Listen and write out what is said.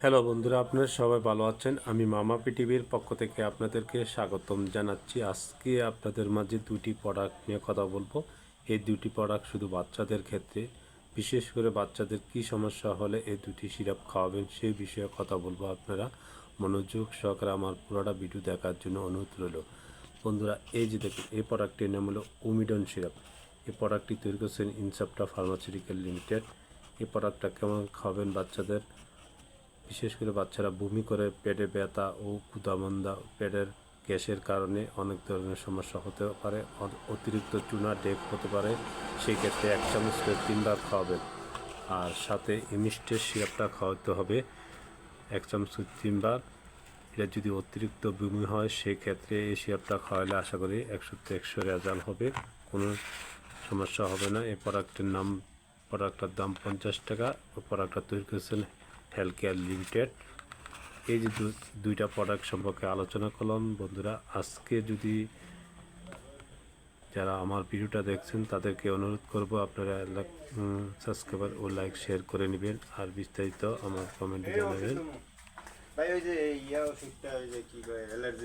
Hello বন্ধুরা, আপনারা সবাই ভালো আছেন? আমি মামা পৃথিবীর পক্ষ থেকে আপনাদেরকে স্বাগতম জানাচ্ছি। আজকে আপনাদের মাঝে দুটি প্রোডাক্ট নিয়ে কথা বলবো। এই দুটি প্রোডাক্ট শুধু বাচ্চাদের ক্ষেত্রে, বিশেষ করে বাচ্চাদের কী সমস্যা হলে এই দুটি সিরাপ খাওয়াবেন সেই বিষয়ে কথা বলবো। আপনারা মনোযোগ সহকারে আমার পুরোটা ভিডিও দেখার জন্য অনুরোধ রইল। বন্ধুরা, এই যে দেখুন, এই প্রোডাক্টটির নাম হলো ওমিডন সিরাপ। এই প্রোডাক্টটি তৈরি করছেন ইনসাপ্টা ফার্মাসিউটিক্যাল লিমিটেড। এই প্রোডাক্টটা কেমন খাবেন বাচ্চাদের, বিশেষ করে বাচ্চারা বমি করে, পেটে ব্যথা ও ক্ষুধামন্দা, পেটের গ্যাসের কারণে অনেক ধরনের সমস্যা হতে পারে, অতিরিক্ত চুনা ডেক হতে পারে। সেই ক্ষেত্রে 1 চামচ করে 3 বার খাওয়াবেন। আর সাথে ইমিস্টের সিরাপটা খাওয়াতে হবে 1 চামচ করে 3 বার। এটা যদি অতিরিক্ত বমি হয় সেক্ষেত্রে এই সিরাপটা খাওয়ালে আশা করি 100-100 রেজাল্ট হবে, কোনো সমস্যা হবে না। এই প্রোডাক্টটার দাম 50 টাকা। ওই প্রোডাক্টটা তৈরি করেছেন হেলথ কেয়ার লিমিটেড। এই যে দুইটা প্রোডাক্ট সম্পর্কে আলোচনা করলাম। বন্ধুরা, আজকে যদি যারা আমার ভিডিওটা দেখছেন তাদেরকে অনুরোধ করব আপনারা সাবস্ক্রাইবার ও লাইক শেয়ার করে নেবেন, আর বিস্তারিত আমার কমেন্টে জানাবেন। ভাই ওই যে ইয়া ওষুধটা ওই যে কি কয় অ্যালার্জি